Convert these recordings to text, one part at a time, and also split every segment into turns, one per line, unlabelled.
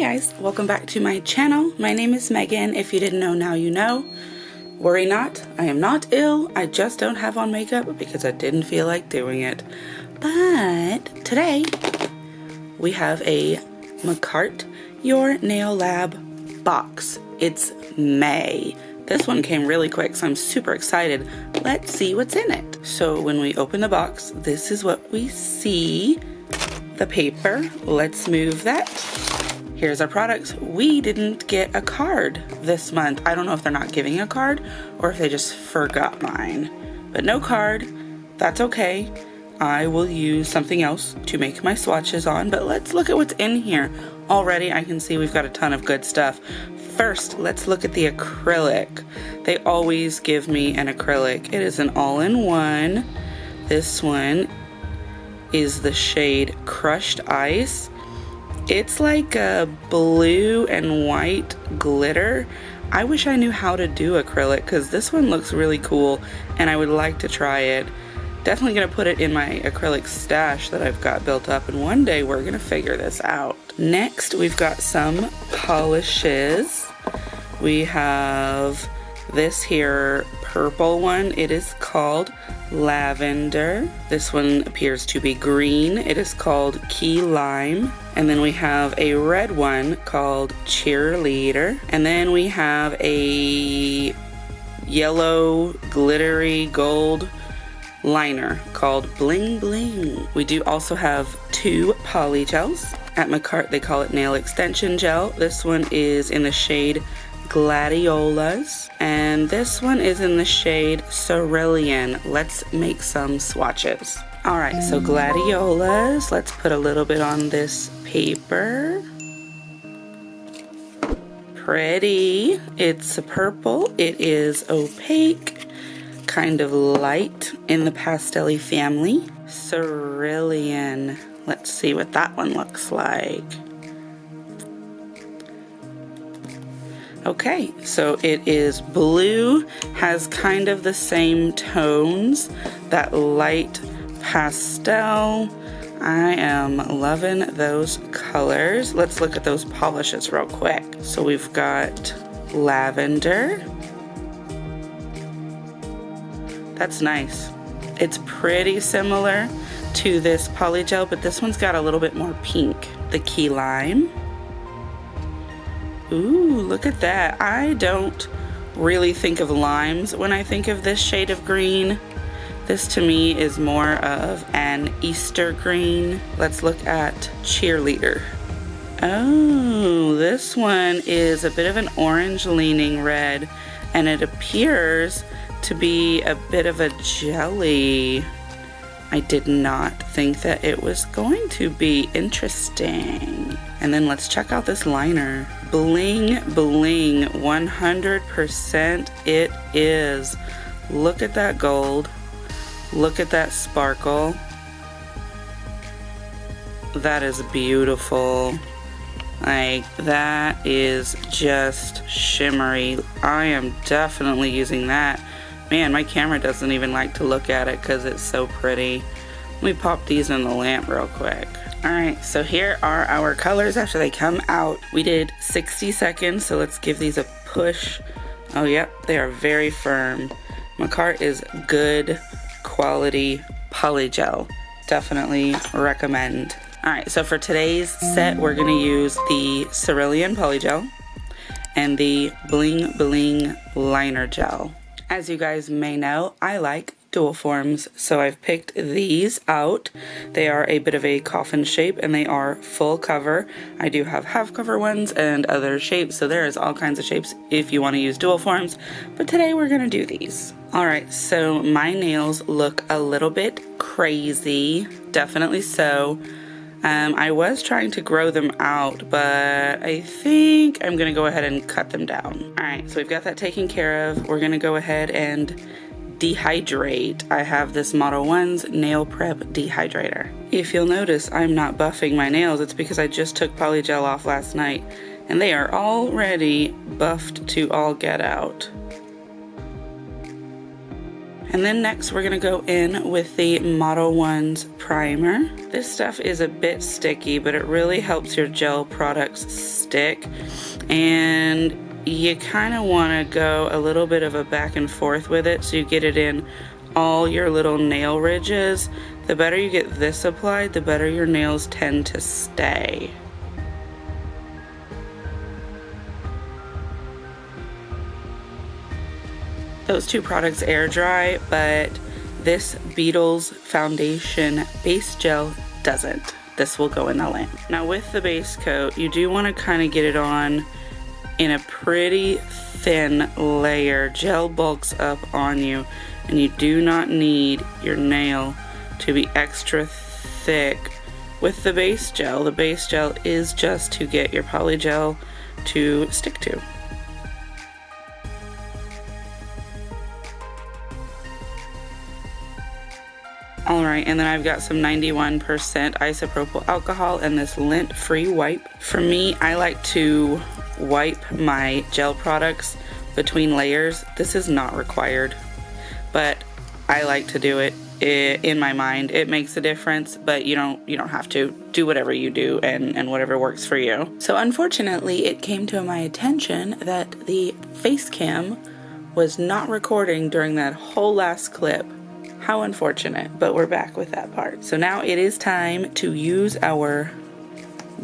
guys, welcome back to my channel. My name is Megan. If you didn't know, now you know. Worry not, I am not ill. I just don't have on makeup because I didn't feel like doing it. But today we have a Makartt Your Nail Lab box. It's May. This one came really quick, so I'm super excited. Let's see what's in it. So when we open the box, this is what we see. The paper. Let's move that. Here's our products. We didn't get a card this month. I don't know if they're not giving a card or if they just forgot mine. But no card. That's okay. I will use something else to make my swatches on, but let's look at what's in here. Already I can see we've got a ton of good stuff. First, let's look at the acrylic. They always give me an acrylic. It is an all-in-one. This one is the shade Crushed Ice. It's like a blue and white glitter. I wish I knew how to do acrylic because this one looks really cool and I would like to try it. Definitely gonna put it in my acrylic stash that I've got built up, and one day we're gonna figure this out. Next, we've got some polishes. We have this here purple one. It is called Lavender. This one appears to be green. It is called Key Lime. And then we have a red one called Cheerleader. And then we have a yellow glittery gold liner called Bling Bling. We do also have two poly gels. At Makartt they call it nail extension gel. This one is in the shade Gladiolas, and this one is in the shade Cerulean. Let's make some swatches. Alright, so Gladiolas, let's put a little bit on this paper. Pretty. It's a purple. It is opaque, kind of light in the pastel-y family. Cerulean. Let's see what that one looks like. Okay, so it is blue, has kind of the same tones, that light pastel. I am loving those colors. Let's look at those polishes real quick. So we've got lavender. That's nice. It's pretty similar to this polygel, but this one's got a little bit more pink. The key lime. Ooh, look at that. I don't really think of limes when I think of this shade of green. This to me is more of an Easter green. Let's look at Cheerleader. Oh, this one is a bit of an orange leaning red, and it appears to be a bit of a jelly. I did not think that it was going to be interesting. And then let's check out this liner. Bling Bling, 100% it is. Look at that gold. Look at that sparkle. That is beautiful. Like, that is just shimmery. I am definitely using that. Man, my camera doesn't even like to look at it because it's so pretty. Let me pop these in the lamp real quick. Alright, so here are our colors after they come out. We did 60 seconds, so let's give these a push. Oh yep, they are very firm. Makartt is good quality polygel. Definitely recommend. Alright, so for today's set, we're going to use the Cerulean polygel and the Bling Bling liner gel. As you guys may know, I like dual forms, so I've picked these out. They are a bit of a coffin shape and they are full cover. I do have half cover ones and other shapes, so there is all kinds of shapes if you want to use dual forms, but today we're going to do these. Alright, so my nails look a little bit crazy, definitely so. I was trying to grow them out, but I think I'm going to go ahead and cut them down. Alright, so we've got that taken care of. We're going to go ahead and dehydrate. I have this Model 1's Nail Prep Dehydrator. If you'll notice, I'm not buffing my nails. It's because I just took polygel off last night, and they are already buffed to all get out. And then next we're gonna go in with the Model 1's primer. This stuff is a bit sticky, but it really helps your gel products stick. And you kind of want to go a little bit of a back and forth with it so you get it in all your little nail ridges. The better you get this applied, the better your nails tend to stay. Those two products air dry, but this Beetles Foundation Base Gel doesn't. This will go in the lamp. Now with the base coat, you do want to kind of get it on in a pretty thin layer. Gel bulks up on you, and you do not need your nail to be extra thick with the base gel. The base gel is just to get your polygel to stick to. Alright, and then I've got some 91% isopropyl alcohol and this lint-free wipe. For me, I like to wipe my gel products between layers. This is not required, but I like to do it in my mind. It makes a difference, but you don't have to. Do whatever you do and whatever works for you. So unfortunately, it came to my attention that the face cam was not recording during that whole last clip. How unfortunate, but we're back with that part. So now it is time to use our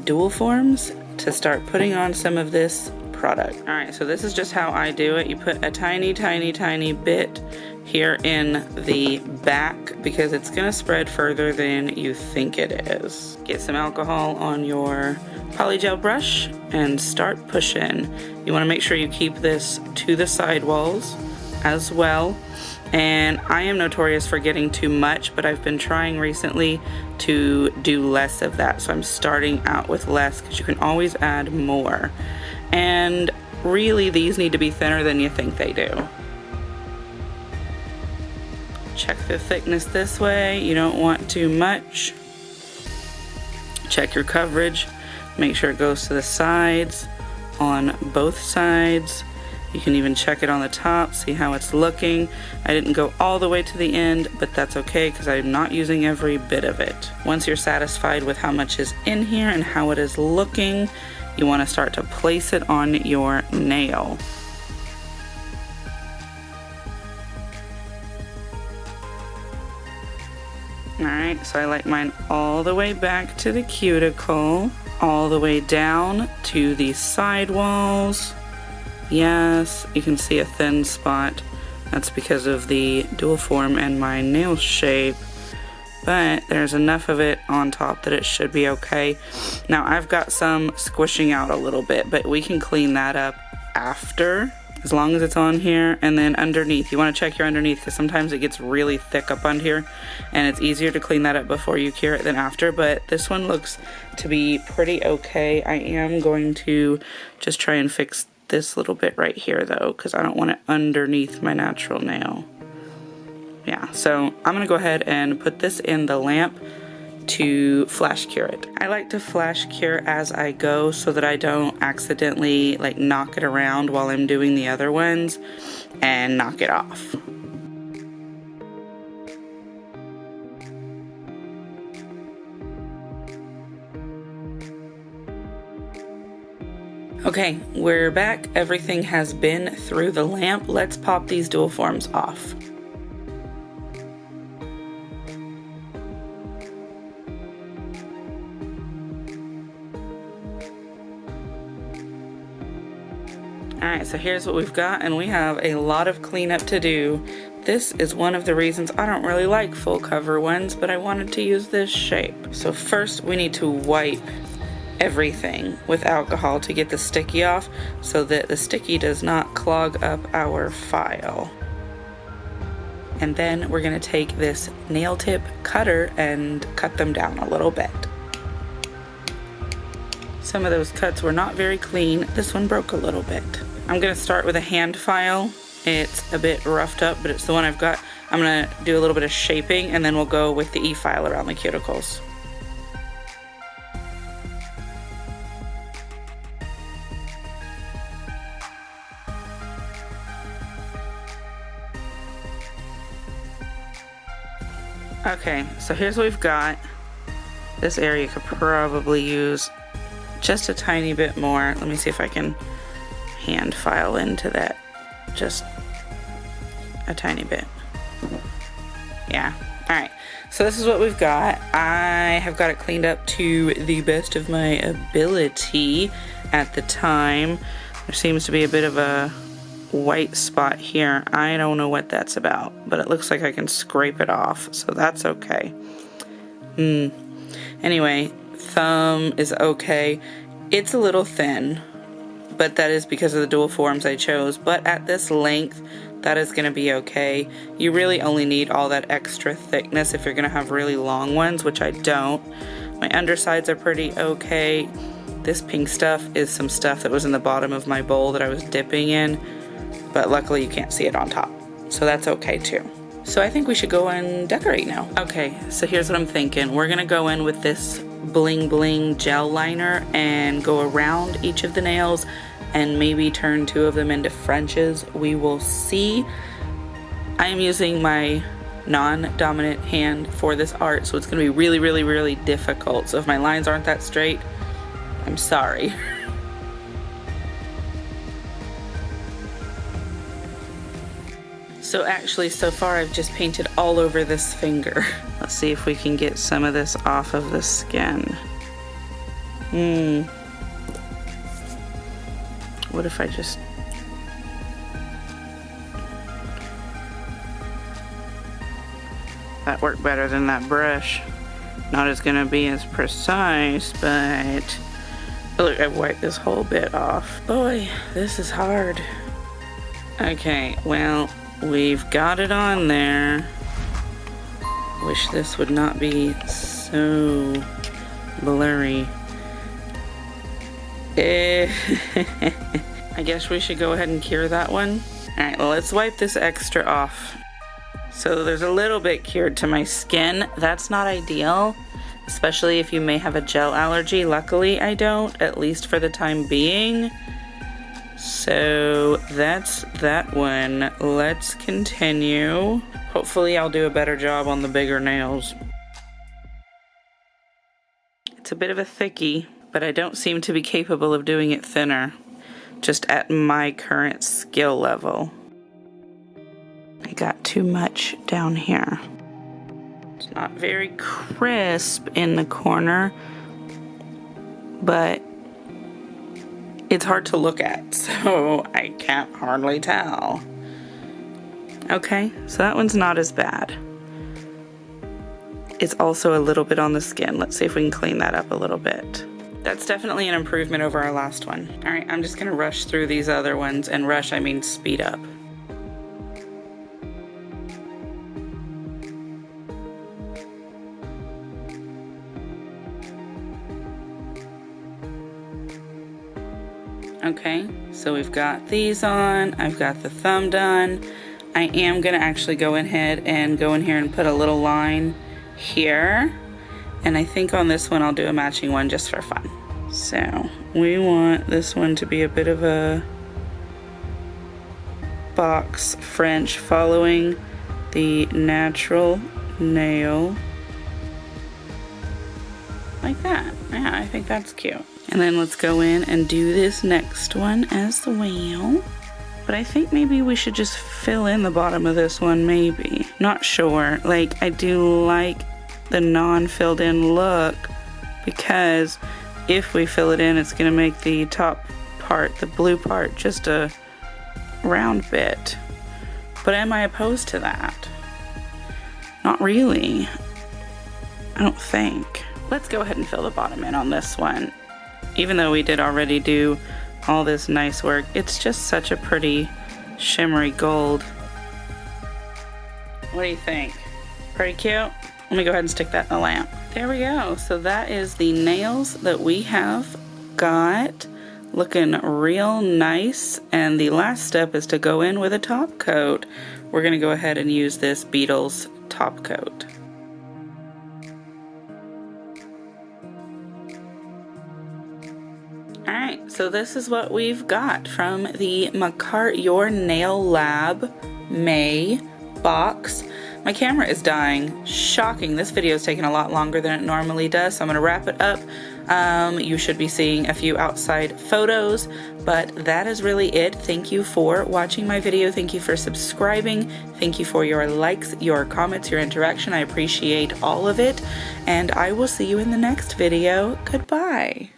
dual forms to start putting on some of this product. All right, so this is just how I do it. You put a tiny, tiny, tiny bit here in the back because it's gonna spread further than you think it is. Get some alcohol on your polygel brush and start pushing. You wanna make sure you keep this to the side walls as well. And I am notorious for getting too much, but I've been trying recently to do less of that. So I'm starting out with less because you can always add more. And really, these need to be thinner than you think they do. Check the thickness this way. You don't want too much. Check your coverage. Make sure it goes to the sides on both sides. You can even check it on the top, see how it's looking. I didn't go all the way to the end, but that's okay because I'm not using every bit of it. Once you're satisfied with how much is in here and how it is looking, you want to start to place it on your nail. Alright, so I like mine all the way back to the cuticle, all the way down to the side walls. Yes, you can see a thin spot. That's because of the dual form and my nail shape. But there's enough of it on top that it should be okay. Now I've got some squishing out a little bit, but we can clean that up after, as long as it's on here. And then underneath, you want to check your underneath because sometimes it gets really thick up on here and it's easier to clean that up before you cure it than after. But this one looks to be pretty okay. I am going to just try and fix this little bit right here though, because I don't want it underneath my natural nail. Yeah, so I'm gonna go ahead and put this in the lamp to flash cure it. I like to flash cure as I go so that I don't accidentally like knock it around while I'm doing the other ones and knock it off. Okay, we're back. Everything has been through the lamp. Let's pop these dual forms off. Alright, so here's what we've got, and we have a lot of cleanup to do. This is one of the reasons I don't really like full cover ones, but I wanted to use this shape. So first we need to wipe everything with alcohol to get the sticky off so that the sticky does not clog up our file. And then we're going to take this nail tip cutter and cut them down a little bit. Some of those cuts were not very clean. This one broke a little bit. I'm going to start with a hand file. It's a bit roughed up, but it's the one I've got. I'm going to do a little bit of shaping and then we'll go with the E-file around the cuticles. Okay, so here's what we've got. This area could probably use just a tiny bit more. Let me see if I can hand file into that just a tiny bit. Yeah, alright. So this is what we've got. I have got it cleaned up to the best of my ability at the time. There seems to be a bit of a white spot here. I don't know what that's about, but it looks like I can scrape it off, so that's okay. Anyway, thumb is okay. It's a little thin, but that is because of the dual forms I chose. But at this length, that is going to be okay. You really only need all that extra thickness if you're going to have really long ones, which I don't. My undersides are pretty okay. This pink stuff is some stuff that was in the bottom of my bowl that I was dipping in, but luckily you can't see it on top, so that's okay too. So I think we should go and decorate now. Okay, so here's what I'm thinking. We're gonna go in with this bling bling gel liner and go around each of the nails and maybe turn 2 of them into Frenches. We will see. I am using my non-dominant hand for this art, so it's gonna be really, really, really difficult. So if my lines aren't that straight, I'm sorry. So actually, so far I've just painted all over this finger. Let's see if we can get some of this off of the skin. What if I just... That worked better than that brush. Not as gonna be as precise, but... Look, I've wiped this whole bit off. Boy, this is hard. Okay, well... We've got it on there. Wish this would not be so blurry. I guess we should go ahead and cure that one. Alright, well, let's wipe this extra off. So there's a little bit cured to my skin. That's not ideal, especially if you may have a gel allergy. Luckily, I don't, at least for the time being. So that's that one. Let's continue. Hopefully I'll do a better job on the bigger nails. It's a bit of a thickie, but I don't seem to be capable of doing it thinner, just at my current skill level. I got too much down here. It's not very crisp in the corner, but it's hard to look at, so I can't hardly tell. Okay, so that one's not as bad. It's also a little bit on the skin. Let's see if we can clean that up a little bit. That's definitely an improvement over our last one. All right, I'm just gonna rush through these other ones, and rush, I mean speed up. Okay, so we've got these on. I've got the thumb done. I am gonna actually go ahead and go in here and put a little line here. And I think on this one I'll do a matching one just for fun. So we want this one to be a bit of a box French following the natural nail. Like that. Yeah, I think that's cute. And then let's go in and do this next one as well. But I think maybe we should just fill in the bottom of this one, maybe. Not sure. Like, I do like the non-filled in look, because if we fill it in, it's gonna make the top part, the blue part, just a round bit. But am I opposed to that? Not really. I don't think. Let's go ahead and fill the bottom in on this one. Even though we did already do all this nice work, it's just such a pretty shimmery gold. What do you think? Pretty cute? Let me go ahead and stick that in the lamp. There we go. So that is the nails that we have got, looking real nice. And the last step is to go in with a top coat. We're gonna go ahead and use this Beetles top coat. Alright, so this is what we've got from the Makartt Your Nail Lab May box. My camera is dying. Shocking. This video is taking a lot longer than it normally does, so I'm going to wrap it up. You should be seeing a few outside photos, but that is really it. Thank you for watching my video. Thank you for subscribing. Thank you for your likes, your comments, your interaction. I appreciate all of it, and I will see you in the next video. Goodbye.